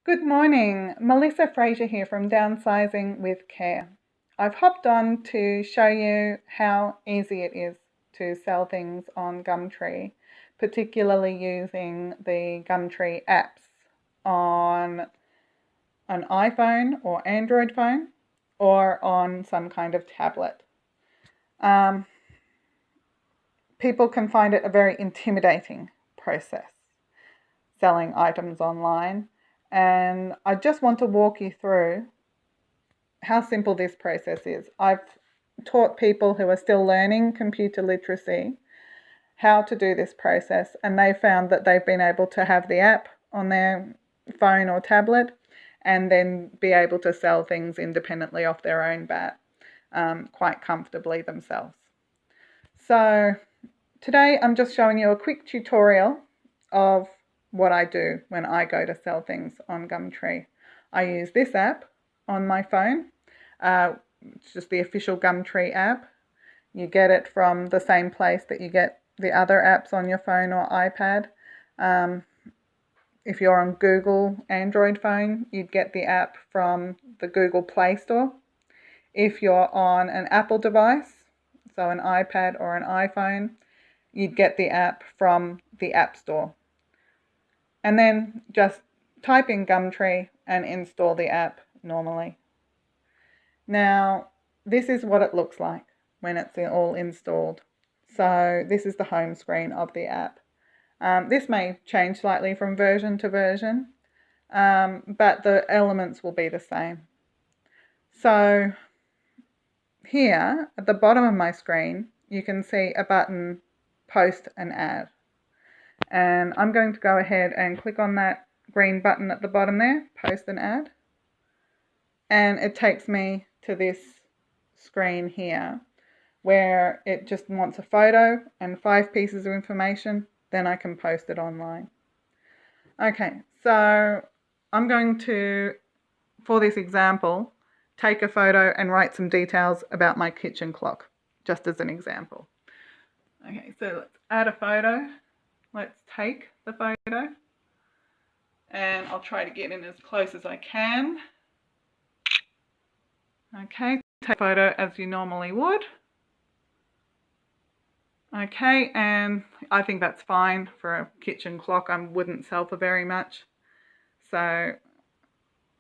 Good morning, Melissa Fraser here from Downsizing with Care. I've hopped on to show you how easy it is to sell things on Gumtree, particularly using the Gumtree apps on an iPhone or Android phone or on some kind of tablet. People can find it a very intimidating process, selling items online. And I just want to walk you through how simple this process is. I've taught people who are still learning computer literacy how to do this process, and they found that they've been able to have the app on their phone or tablet and then be able to sell things independently off their own bat quite comfortably themselves. So today I'm just showing you a quick tutorial of what I do when I go to sell things on Gumtree. I use this app on my phone. It's just the official Gumtree app. You get it from the same place that you get the other apps on your phone or iPad. If you're on Google Android phone, you'd get the app from the Google Play Store. If you're on an Apple device, so an iPad or an iPhone, you'd get the app from the App Store. And then just type in Gumtree and install the app normally. Now, this is what it looks like when it's all installed. So this is the home screen of the app. This may change slightly from version to version, but the elements will be the same. So here at the bottom of my screen, you can see a button, Post an Ad. And I'm going to go ahead and click on that green button at the bottom there, Post an Ad. And it takes me to this screen here where it just wants a photo and 5 pieces of information, then I can post it online. Okay, so I'm going to, for this example, take a photo and write some details about my kitchen clock, just as an example. Okay, so let's add a photo. Let's take the photo and I'll try to get in as close as I can. Okay, take a photo as you normally would. Okay, and I think that's fine for a kitchen clock. I wouldn't sell for very much. So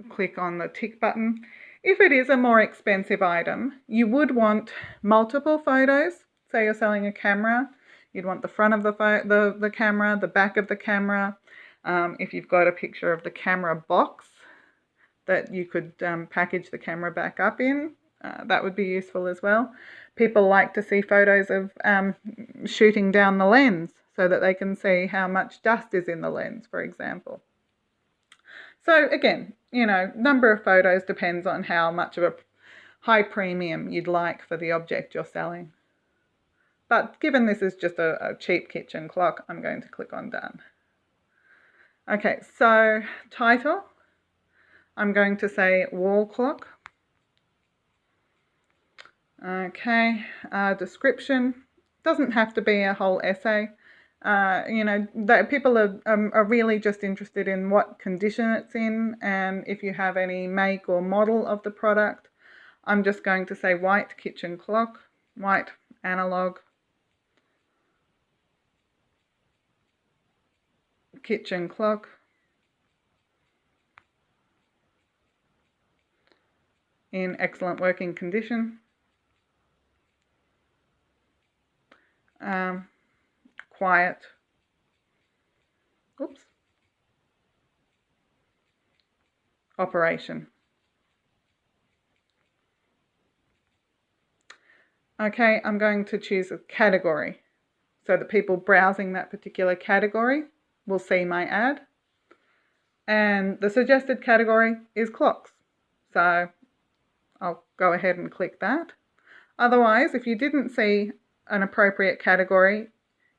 click on the tick button. If it is a more expensive item, you would want multiple photos. Say you're selling a camera, you'd want the front of the camera, the back of the camera. If you've got a picture of the camera box that you could package the camera back up in, that would be useful as well. People like to see photos of shooting down the lens so that they can see how much dust is in the lens, for example. So again, number of photos depends on how much of a high premium you'd like for the object you're selling. But given this is just a cheap kitchen clock, I'm going to click on Done. Okay, so title, I'm going to say wall clock. Okay, description, doesn't have to be a whole essay. That people are really just interested in what condition it's in, and if you have any make or model of the product. I'm just going to say white kitchen clock, white analog kitchen clock, in excellent working condition. Quiet. Oops. Operation. Okay, I'm going to choose a category so that people browsing that particular category will see my ad. And the suggested category is clocks. So I'll go ahead and click that. Otherwise, if you didn't see an appropriate category,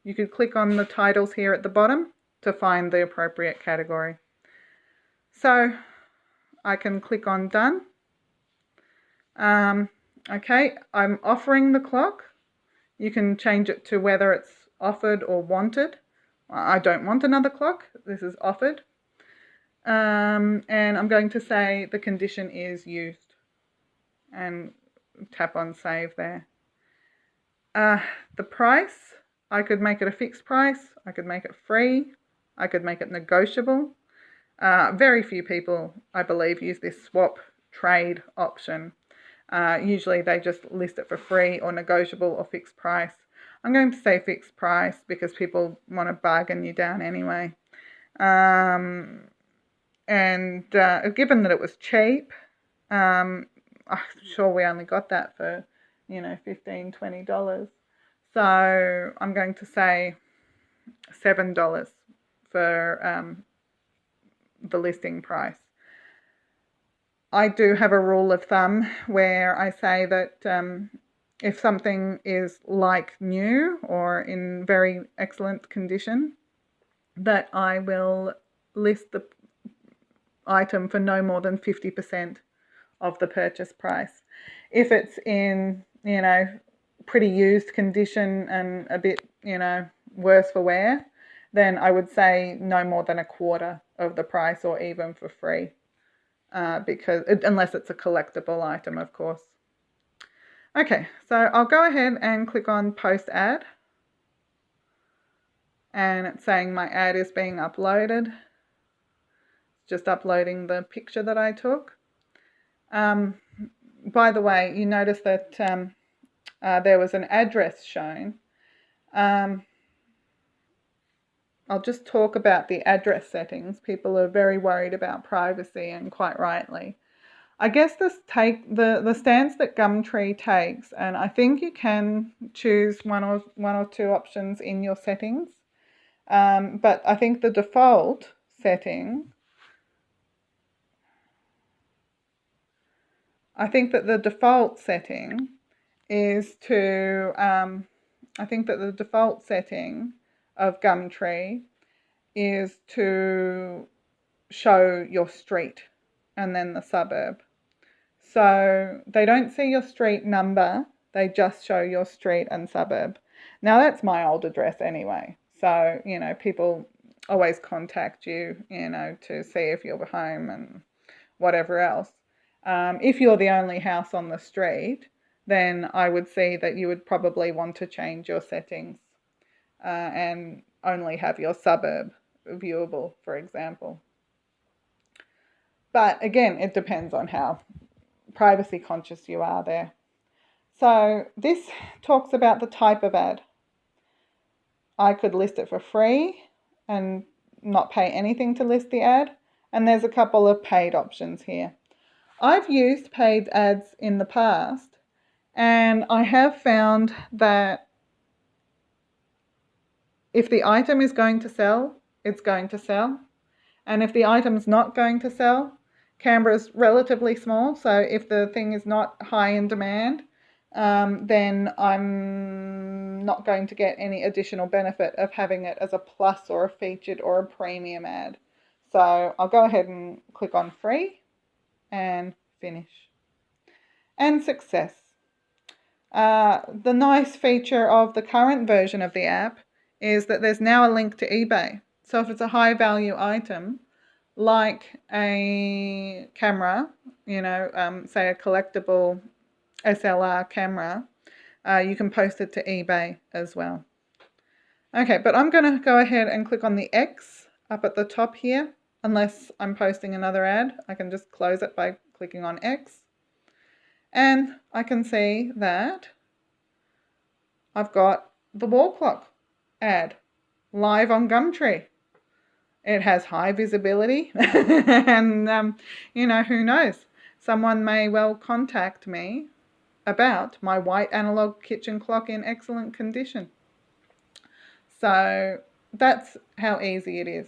you could click on the titles here at the bottom to find the appropriate category. So I can click on Done. Okay, I'm offering the clock. You can change it to whether it's offered or wanted. I don't want another clock. This is offered. And I'm going to say the condition is used and tap on save there. The price, I could make it a fixed price, I could make it free, I could make it negotiable. Very few people, I believe, use this swap trade option. Usually they just list it for free or negotiable or fixed price. I'm going to say fixed price because people want to bargain you down anyway. And given that it was cheap, I'm sure we only got that for, $15, $20. So I'm going to say $7 for the listing price. I do have a rule of thumb where I say that if something is like new or in very excellent condition, that I will list the item for no more than 50% of the purchase price. If it's in, pretty used condition and a bit, worse for wear, then I would say no more than a quarter of the price or even for free. Unless it's a collectible item, of course. Okay, so I'll go ahead and click on post ad, and it's saying my ad is being uploaded. Just uploading the picture that I took. By the way, you notice that there was an address shown. I'll just talk about the address settings. People are very worried about privacy, and quite rightly. I guess the stance that Gumtree takes, and I think you can choose one or two options in your settings, but I think the default setting, is to, I think that the default setting of Gumtree is to show your street and then the suburb. So they don't see your street number, they just show your street and suburb. Now that's my old address anyway. So, people always contact you, to see if you're home and whatever else. If you're the only house on the street, then I would see that you would probably want to change your settings and only have your suburb viewable, for example. But again, it depends on how privacy conscious you are there. So this talks about the type of ad. I could list it for free and not pay anything to list the ad. And there's a couple of paid options here. I've used paid ads in the past, and I have found that if the item is going to sell, it's going to sell. And if the item's not going to sell, Canberra's relatively small, so if the thing is not high in demand, then I'm not going to get any additional benefit of having it as a plus or a featured or a premium ad. So I'll go ahead and click on free and finish. And success. The nice feature of the current version of the app is that there's now a link to eBay. So if it's a high value item, like a camera, say a collectible SLR camera, you can post it to eBay as well. Okay, but I'm going to go ahead and click on the X up at the top here. Unless I'm posting another ad, I can just close it by clicking on X. And I can see that I've got the wall clock ad live on Gumtree. It has high visibility and, who knows? Someone may well contact me about my white analog kitchen clock in excellent condition. So that's how easy it is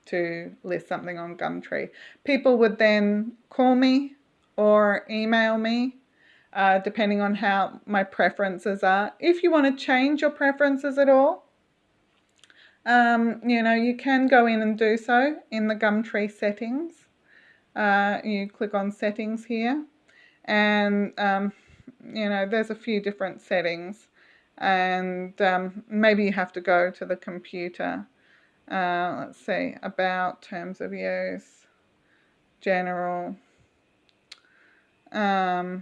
to list something on Gumtree. People would then call me or email me, depending on how my preferences are. If you want to change your preferences at all, you can go in and do so in the Gumtree settings. You click on settings here, and there's a few different settings, and maybe you have to go to the computer. Let's see, about terms of use. general. Yeah,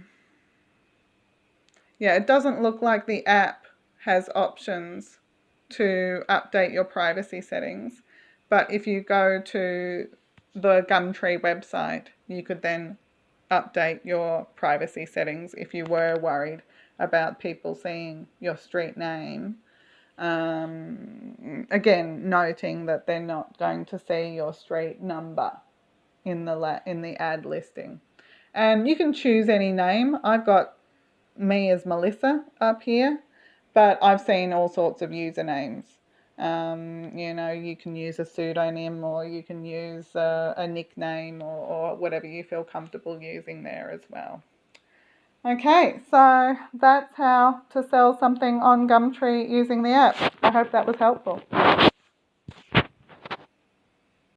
it doesn't look like the app has options to update your privacy settings. But if you go to the Gumtree website, you could then update your privacy settings if you were worried about people seeing your street name. Again, noting that they're not going to see your street number in the ad listing. And you can choose any name. I've got me as Melissa up here, but I've seen all sorts of usernames. You can use a pseudonym, or you can use a nickname, or whatever you feel comfortable using there as well. Okay, so that's how to sell something on Gumtree using the app. I hope that was helpful.